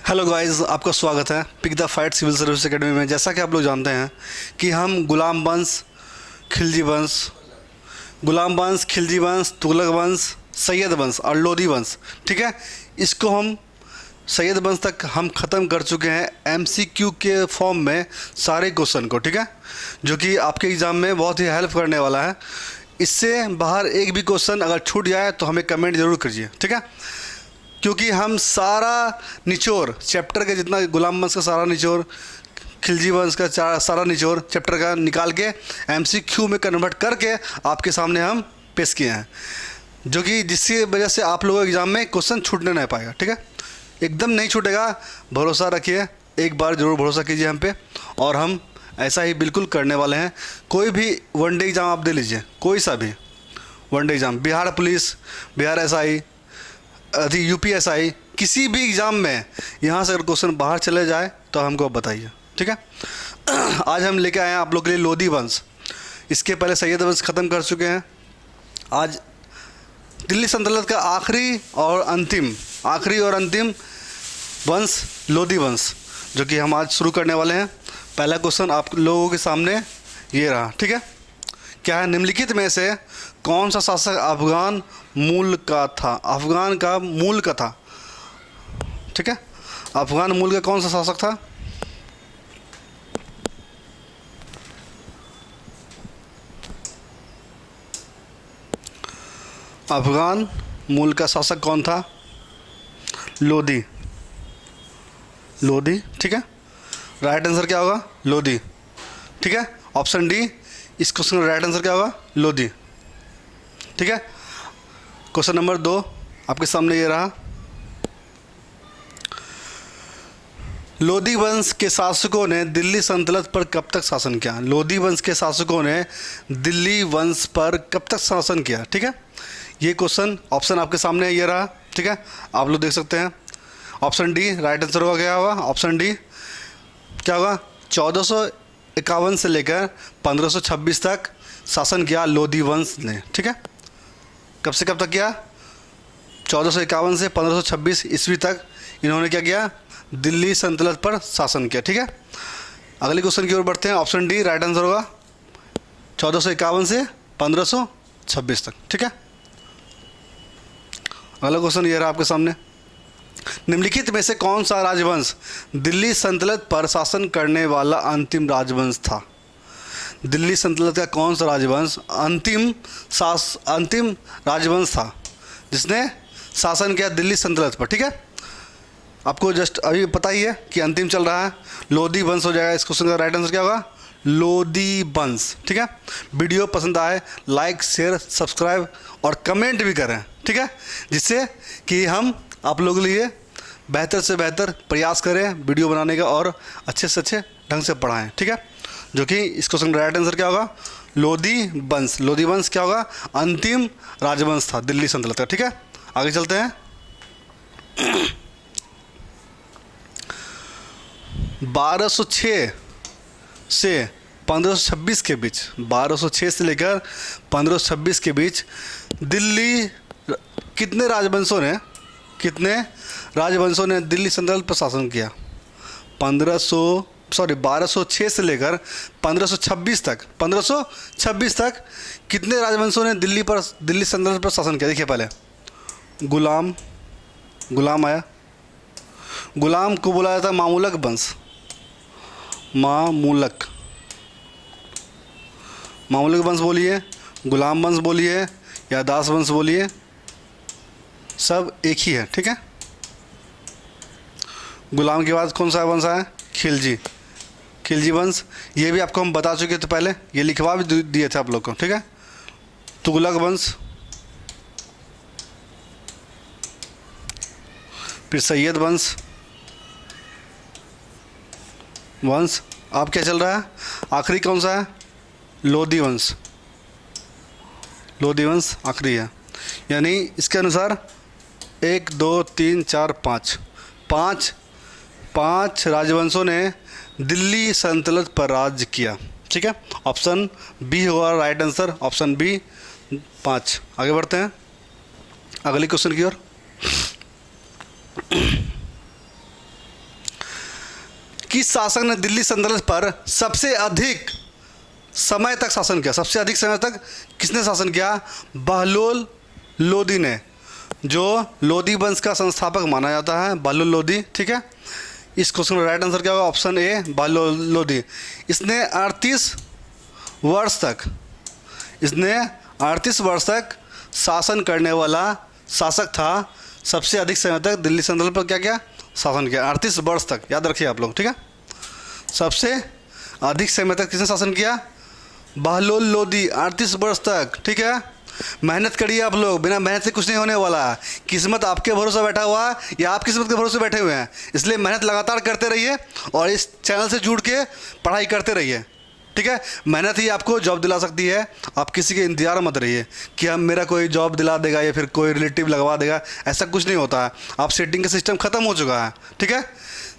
Hello guys, आपका स्वागत है Pick the Fight Civil Service Academy में। जैसा कि आप लोग जानते हैं कि हम गुलाम वंश, खिलजी वंश, तुगलक वंश, सैयद वंश और लोधी वंश, ठीक है, इसको हम सैयद वंश तक हम ख़त्म कर चुके हैं एमसीक्यू के फॉर्म में सारे क्वेश्चन को, ठीक है, जो कि आपके एग्ज़ाम में बहुत ही हेल्प करने वाला है। इससे बाहर एक भी क्वेश्चन अगर छूट जाए तो हमें कमेंट ज़रूर कीजिए, ठीक है, क्योंकि हम सारा निचोड़ चैप्टर के जितना गुलाम वंश का सारा निचोड़, खिलजी वंश का सारा निचोड़ चैप्टर का निकाल के एमसीक्यू में कन्वर्ट करके आपके सामने हम पेश किए हैं, जो कि जिसकी वजह से आप लोगों के एग्ज़ाम में क्वेश्चन छूटने नहीं पाएगा, ठीक है, एकदम नहीं छूटेगा। भरोसा रखिए, एक बार ज़रूर भरोसा कीजिए हम पे, और हम ऐसा ही बिल्कुल करने वाले हैं। कोई भी वनडे एग्ज़ाम आप दे लीजिए, कोई सा भी one day exam, Bihar police, Bihar SI, UPSI, किसी भी एग्ज़ाम में यहाँ से अगर क्वेश्चन बाहर चले जाए तो हमको बताइए, ठीक है। आज हम लेके आए हैं आप लोग के लिए लोधी वंश। इसके पहले सैयद वंश ख़त्म कर चुके हैं। आज दिल्ली सल्तनत का आखिरी और अंतिम वंश लोधी वंश, जो कि हम आज शुरू करने वाले हैं। पहला क्वेश्चन आप लोगों के सामने ये रहा, ठीक है। क्या है, निम्नलिखित में से कौन सा शासक अफगान मूल का था? ठीक है, अफगान मूल का कौन सा शासक था? अफगान मूल का शासक कौन था? लोधी, ठीक है। राइट आंसर क्या होगा? लोधी, ठीक है। ऑप्शन डी, इस क्वेश्चन का राइट आंसर क्या होगा? लोधी, ठीक है। क्वेश्चन नंबर 2 आपके सामने ये रहा। लोधी वंश के शासकों ने दिल्ली सल्तनत पर कब तक शासन किया? लोधी वंश के शासकों ने दिल्ली वंश पर कब तक शासन किया? ठीक है, ये क्वेश्चन ऑप्शन आपके सामने ये रहा, ठीक है, आप लोग देख सकते हैं। ऑप्शन डी राइट आंसर होगा, क्या होगा? ऑप्शन डी क्या होगा? 1451 से लेकर 1526 तक शासन किया लोधी वंश ने, ठीक है। कब से कब तक किया? 1451 से 1526 ईस्वी तक इन्होंने क्या किया? दिल्ली सल्तनत पर शासन किया, ठीक है। अगले क्वेश्चन की ओर बढ़ते हैं। ऑप्शन डी राइट आंसर होगा, 1451 से 1526 तक, ठीक है। अगला क्वेश्चन ये रहा आपके सामने। निम्नलिखित में से कौन सा राजवंश दिल्ली सल्तनत पर शासन करने वाला अंतिम राजवंश था? दिल्ली सल्तनत का कौन सा राजवंश अंतिम राजवंश था जिसने शासन किया दिल्ली सल्तनत पर, ठीक है। आपको जस्ट अभी पता ही है कि अंतिम चल रहा है, लोधी वंश हो जाएगा। इस क्वेश्चन का राइट आंसर क्या होगा? लोधी वंश, ठीक है। वीडियो पसंद आए लाइक, शेयर, सब्सक्राइब और कमेंट भी करें, ठीक है, जिससे कि हम आप लोगों के लिए बेहतर से बेहतर प्रयास करें वीडियो बनाने का और अच्छे से अच्छे ढंग से पढ़ाएं, ठीक है। जो कि इस क्वेश्चन का राइट आंसर क्या होगा? लोधी वंश। लोधी वंश क्या होगा? अंतिम राजवंश था दिल्ली सल्तनत का, ठीक है। आगे चलते हैं। 1206 से 1526 के बीच, 1206 से लेकर 1526 के बीच दिल्ली कितने राजवंशों ने दिल्ली सल्तनत पर शासन किया? 1206 से लेकर 1526 तक कितने राजवंशों ने दिल्ली सल्तनत पर शासन किया? देखिए, पहले गुलाम आया। गुलाम को बोला जाता है मामूलक वंश, मामूलक वंश बोलिए, गुलाम वंश बोलिए या दास वंश बोलिए, सब एक ही है, ठीक है। गुलाम के बाद कौन सा वंश आया? खिलजी वंश। ये भी आपको हम बता चुके थे पहले, ये लिखवा भी दिए थे आप लोग को, ठीक है। तुगलक वंश, फिर सैयद वंश। अब क्या चल रहा है? आखिरी कौन सा है? लोधी वंश आखिरी है। यानी इसके अनुसार 1 2 3 4 5 राजवंशों ने दिल्ली सल्तनत पर राज्य किया, ठीक है। ऑप्शन बी होगा राइट आंसर, ऑप्शन बी 5। आगे बढ़ते हैं अगले क्वेश्चन की ओर। किस शासक ने दिल्ली सल्तनत पर सबसे अधिक समय तक शासन किया? सबसे अधिक समय तक किसने शासन किया? बहलोल लोदी ने, जो लोदी वंश का संस्थापक माना जाता है, बहलोल लोदी। ठीक है, इस क्वेश्चन का राइट आंसर क्या होगा? Option A, Bahlol Lodi. इसने 38 वर्ष तक शासन करने वाला शासक था। सबसे अधिक समय तक दिल्ली सल्तनत पर क्या क्या शासन किया? 38 वर्ष तक, याद रखिए आप लोग। ठीक है, सबसे अधिक समय तक किसने शासन किया? बहलोल लोदी, 38 वर्ष तक। ठीक है, मेहनत करिए आप लोग, बिना मेहनत से कुछ नहीं होने वाला। किस्मत आपके भरोसे बैठा हुआ है या आप किस्मत के भरोसे बैठे हुए हैं, इसलिए मेहनत लगातार करते रहिए और इस चैनल से जुड़ के पढ़ाई करते रहिए। ठीक है, मेहनत ही आपको जॉब दिला सकती है। आप किसी के इंतजार मत रहिए कि हम मेरा कोई जॉब दिला देगा या फिर कोई रिलेटिव लगवा देगा, ऐसा कुछ नहीं होता है। आप सेटिंग का सिस्टम ख़त्म हो चुका है। ठीक है,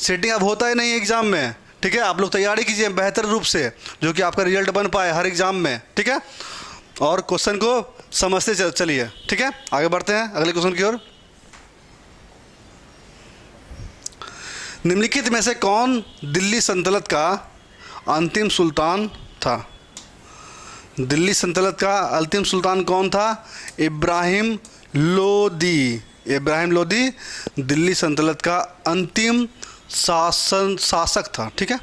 सेटिंग अब होता ही नहीं एग्ज़ाम में। ठीक है, आप लोग तैयारी कीजिए बेहतर रूप से, जो कि आपका रिजल्ट बन पाए हर एग्ज़ाम में। ठीक है, और क्वेश्चन को समझते चलिए। ठीक है, आगे बढ़ते हैं अगले क्वेश्चन की ओर। निम्नलिखित में से कौन दिल्ली सल्तनत का अंतिम सुल्तान था? दिल्ली सल्तनत का अंतिम सुल्तान कौन था? इब्राहिम लोदी। इब्राहिम लोदी दिल्ली सल्तनत का अंतिम शासक था। ठीक है,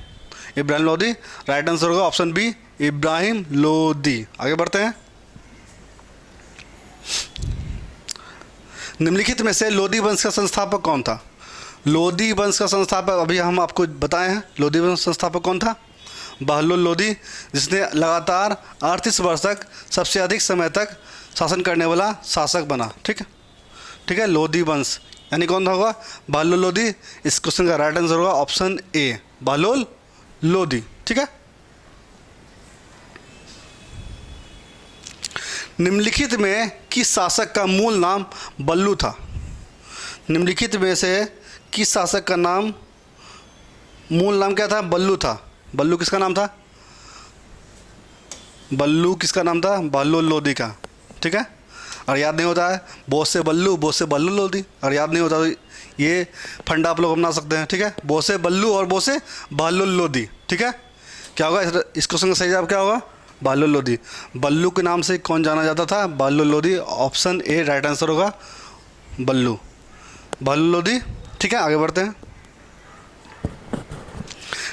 इब्राहिम लोदी राइट आंसर होगा ऑप्शन बी, इब्राहिम लोदी। आगे बढ़ते हैं। निम्नलिखित में से लोदी वंश का संस्थापक कौन था? लोदी वंश का संस्थापक अभी हम आपको बताए हैं। लोदी वंश संस्थापक कौन था? बहलोल लोदी, जिसने लगातार 38 वर्ष तक सबसे अधिक समय तक शासन करने वाला शासक बना। ठीक है, ठीक है, लोदी वंश यानी कौन था होगा? बहलोल लोदी। इस क्वेश्चन का राइट आंसर होगा ऑप्शन ए, बहलोल लोदी। ठीक है, निम्नलिखित में किस शासक का मूल नाम बल्लू था? निम्नलिखित में से किस शासक का नाम मूल नाम क्या था? बल्लू था। बल्लू किसका नाम था? बल्लू किसका नाम था? बहलोल लोदी का। ठीक है, और याद नहीं होता है बोस से बल्लू, बोस से बहलोल लोदी, और याद नहीं होता तो ये फंडा आप लोग अपना सकते हैं। ठीक है, बोस से बल्लू और बोस से बहलोल लोदी। ठीक है, क्या होगा इस क्वेश्चन का सही जवाब? क्या होगा? बहलोल लोदी। बल्लू के नाम से कौन जाना जाता था? Bahlol Lodi. Option A right answer होगा, बल्लू, बहलोल लोदी। ठीक है, आगे बढ़ते हैं।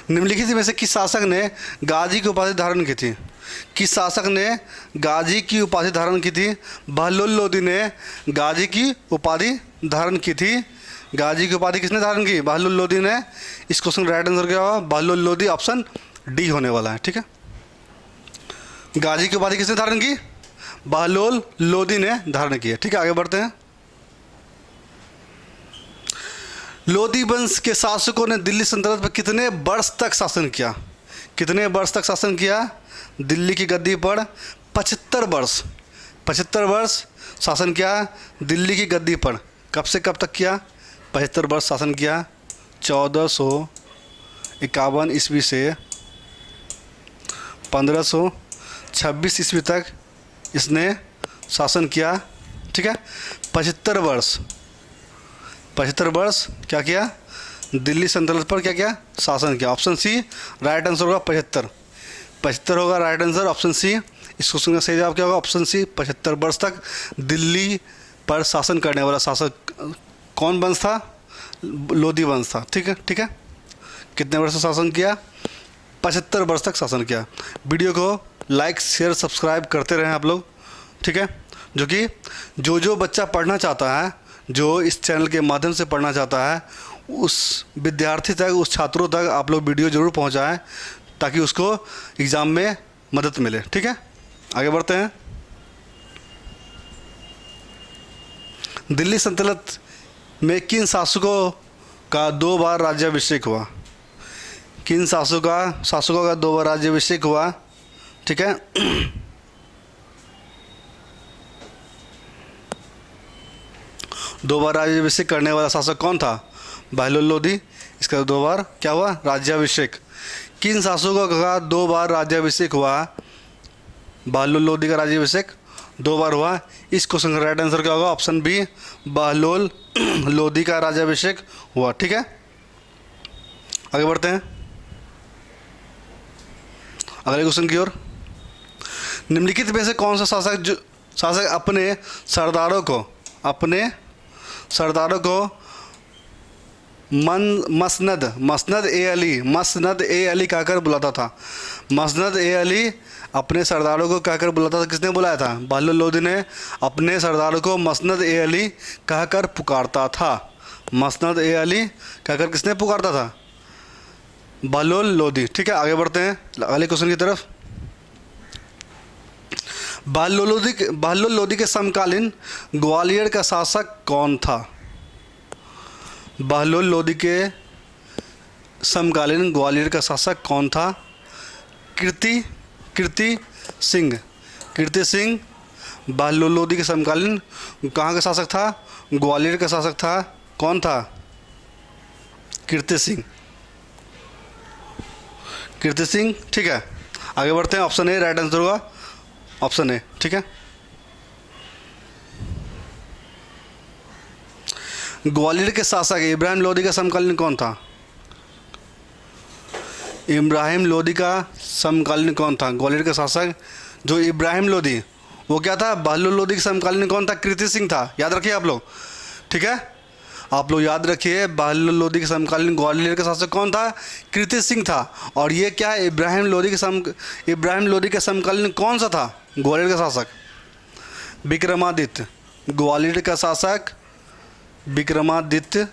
निम्नलिखित में से किस शासक ने गाजी की उपाधि धारण की थी? किस शासक ने गाजी की उपाधि धारण की थी? बहलोल लोदी ने गाजी की उपाधि धारण की थी। गाजी की उपाधि किसने धारण की? बहलोल लोदी ने। इस क्वेश्चन का राइट आंसर क्या होगा? बहलोल लोदी। ऑप्शन डी होने वाला है। ठीक है, गाजी की उपाधि किसने धारण की? बहलोल लोदी ने धारण की है। ठीक है, आगे बढ़ते हैं। लोदी वंश के शासकों ने दिल्ली सल्तनत पर कितने वर्ष तक शासन किया? कितने वर्ष तक शासन किया दिल्ली की गद्दी पर? 75 वर्ष। 75 वर्ष शासन किया दिल्ली की गद्दी पर। कब से कब तक किया? 75 वर्ष शासन किया। 1451 ईस्वी से 1526 ईस्वी तक इसने शासन किया। ठीक है, 75 वर्ष। 75 वर्ष क्या किया? दिल्ली सल्तनत पर क्या किया? शासन किया। ऑप्शन सी राइट आंसर होगा 75। 75 होगा राइट आंसर, ऑप्शन सी। इस क्वेश्चन का सही जवाब क्या होगा? ऑप्शन सी, 75 वर्ष तक दिल्ली पर शासन करने वाला शासक कौन वंश था? लोदी वंश था। ठीक है, ठीक है, कितने वर्ष शासन किया? 75 वर्ष तक शासन किया। वीडियो को लाइक शेयर सब्सक्राइब करते रहें आप लोग। ठीक है, जो कि जो बच्चा पढ़ना चाहता है, जो इस चैनल के माध्यम से पढ़ना चाहता है, उस विद्यार्थी तक, उस छात्रों तक आप लोग वीडियो ज़रूर पहुंचाएं, ताकि उसको एग्ज़ाम में मदद मिले। ठीक है, आगे बढ़ते हैं। दिल्ली सल्तनत में किन शासकों का 2 बार राज्याभिषेक हुआ? किन शासकों का 2 बार राज्याभिषेक हुआ? ठीक है, 2 बार राज्याभिषेक करने वाला शासक कौन था? बहलोल लोदी। इसका 2 बार क्या हुआ? राज्याभिषेक। किन शासकों का 2 बार राज्याभिषेक हुआ? बहलोल लोदी का राज्याभिषेक 2 बार हुआ। इस क्वेश्चन का राइट आंसर क्या होगा? ऑप्शन बी, बहलोल लोदी का राज्याभिषेक हुआ। ठीक है, आगे बढ़ते हैं। अगले क्वेश्चन की ओर। निम्नलिखित में से कौन सा शासक अपने सरदारों को मसनद ए अली कहकर बुलाता था? मसनद ए अली अपने सरदारों को कहकर बुलाता था, किसने बुलाया था? बहलोल लोदी ने अपने सरदारों को मसनद ए अली कहकर पुकारता था। मसनद ए अली कहकर किसने पुकारता था? बहलोल लोदी। ठीक है, आगे बढ़ते हैं अगले क्वेश्चन की तरफ। बहलोल लोदी के समकालीन ग्वालियर का शासक कौन था? बहलोल लोदी के समकालीन ग्वालियर का शासक कौन था? कीर्ति सिंह बहलोल लोदी के समकालीन कहाँ का शासक था? ग्वालियर का शासक था। कौन था? कीर्ति सिंह। ठीक है, आगे बढ़ते हैं। ऑप्शन ए राइट आंसर होगा, ऑप्शन ए। ठीक है, ग्वालियर के शासक इब्राहिम लोदी का समकालीन कौन था? इब्राहिम लोदी का समकालीन कौन था? ग्वालियर का शासक जो इब्राहिम लोदी, वो क्या था? बहलोल लोदी के समकालीन कौन था? कीर्ति सिंह था। याद रखिए आप लोग। ठीक है, आप लोग याद रखिए, बहलोल लोदी के समकालीन ग्वालियर का शासक कौन था? कीर्ति सिंह था। और ये क्या है? इब्राहिम लोदी के समकालीन कौन सा था ग्वालियर का शासक? विक्रमादित्य। ग्वालियर का शासक विक्रमादित्य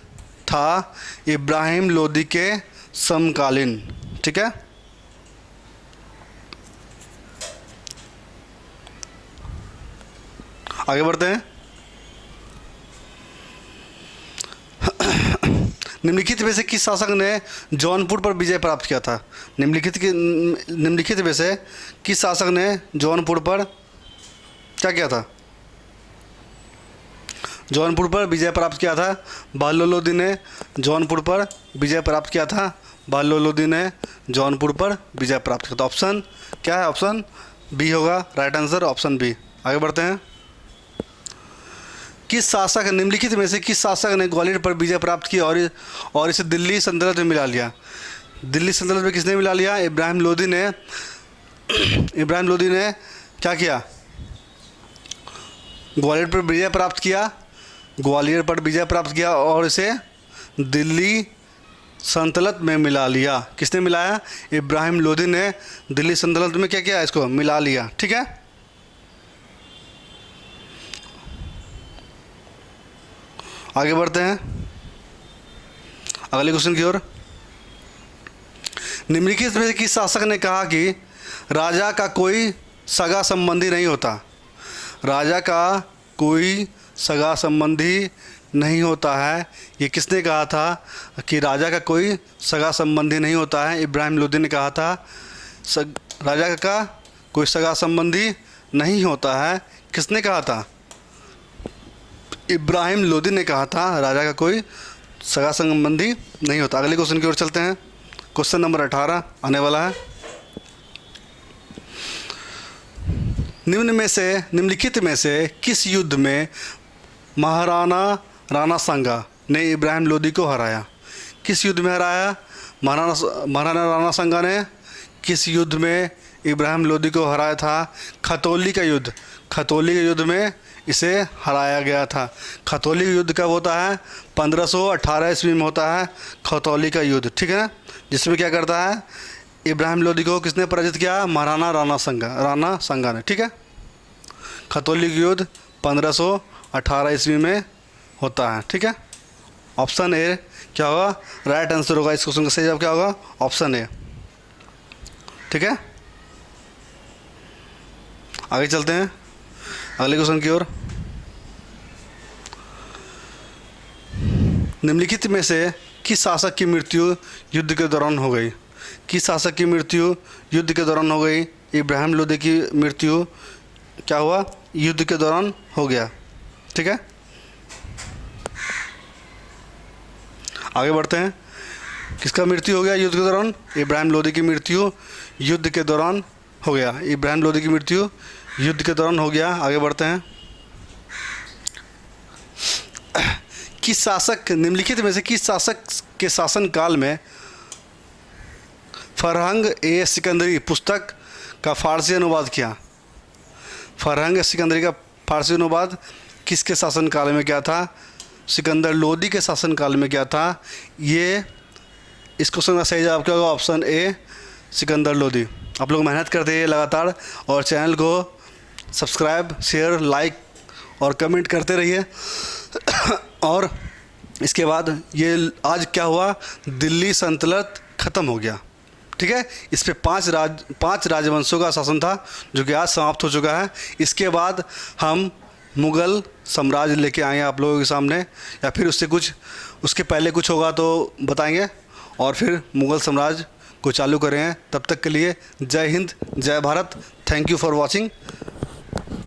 था इब्राहिम लोदी के समकालीन। ठीक है, आगे बढ़ते हैं। निम्नलिखित में से किस शासक ने जौनपुर पर विजय प्राप्त किया था? निम्नलिखित में से किस शासक ने जौनपुर पर क्या किया था? जौनपुर पर विजय प्राप्त किया था। बहलोल लोदी ने जौनपुर पर विजय प्राप्त किया था। बहलोल लोदी ने जौनपुर पर विजय प्राप्त किया था। ऑप्शन क्या है? ऑप्शन बी होगा राइट आंसर, ऑप्शन बी। आगे बढ़ते हैं। किस शासक, निम्नलिखित में से किस शासक ने ग्वालियर पर विजय प्राप्त की और इसे दिल्ली सल्तनत में मिला लिया? दिल्ली सल्तनत में किसने मिला लिया? इब्राहिम लोदी ने क्या किया? ग्वालियर पर विजय प्राप्त किया और इसे दिल्ली सल्तनत में मिला लिया। किसने मिलाया? इब्राहिम लोदी ने दिल्ली सल्तनत में क्या किया? इसको मिला लिया। ठीक है, आगे बढ़ते हैं अगले क्वेश्चन की ओर। निम्नलिखित में से किस शासक ने कहा कि राजा का कोई सगा संबंधी नहीं होता? राजा का कोई सगा संबंधी नहीं होता है। ये किसने कहा था कि राजा का कोई सगा संबंधी नहीं होता है? इब्राहिम लोदी ने कहा था राजा का कोई सगा संबंधी नहीं होता है। किसने कहा था? इब्राहिम लोदी ने कहा था राजा का कोई सगा संबंधी नहीं होता। अगले क्वेश्चन की ओर चलते हैं। क्वेश्चन नंबर 18 आने वाला है। निम्नलिखित में से किस युद्ध में महाराणा राणा सांगा ने इब्राहिम लोदी को हराया? किस युद्ध में हराया? महाराणा राणा सांगा ने किस युद्ध में इब्राहिम लोदी को हराया था? खतौली के युद्ध में इसे हराया गया था। खतौली का युद्ध कब होता है? 1518 ईस्वी में होता है खतौली का युद्ध। ठीक है ना, जिसमें क्या करता है? इब्राहिम लोदी को किसने पराजित किया? महाराणा राणा सांगा ने। ठीक है, खतौली का युद्ध 1518 ईस्वी में होता है। ठीक है, ऑप्शन ए क्या होगा? राइट आंसर होगा। इस क्वेश्चन का सही जवाब क्या होगा? Option A. ठीक है, आगे चलते हैं अगले क्वेश्चन की ओर। निम्नलिखित में से किस शासक की मृत्यु युद्ध के दौरान हो गई? किस शासक की मृत्यु युद्ध के दौरान हो गई? इब्राहिम लोदी की मृत्यु क्या हुआ? युद्ध के दौरान हो गया। ठीक है, आगे बढ़ते हैं। किसका मृत्यु हो गया युद्ध के दौरान? इब्राहिम लोदी की मृत्यु युद्ध के दौरान हो गया। इब्राहिम लोदी की मृत्यु युद्ध के दौरान हो गया। आगे बढ़ते हैं। किस शासक, निम्नलिखित में से किस शासक के शासनकाल में फरहंग ए सिकंदरी पुस्तक का फ़ारसी अनुवाद किया। फरहंग सिकंदरी का फ़ारसी अनुवाद किसके शासनकाल में किया था? सिकंदर लोदी के शासनकाल में किया था। ये इस क्वेश्चन का सही जवाब क्या होगा? Option A, Sikandar Lodi. आप लोग मेहनत करते रहिए लगातार और चैनल को सब्सक्राइब, शेयर, लाइक और कमेंट करते रहिए। और इसके बाद ये आज क्या हुआ, दिल्ली सल्तनत ख़त्म हो गया। ठीक है, इस पे पांच राजवंशों का शासन था जो कि आज समाप्त हो चुका है। इसके बाद हम मुग़ल साम्राज्य लेके आएंगे आप लोगों के सामने, या फिर उसके पहले कुछ होगा तो बताएंगे, और फिर मुग़ल साम्राज्य को चालू करें। तब तक के लिए जय हिंद, जय Bharat. Thank you for watching.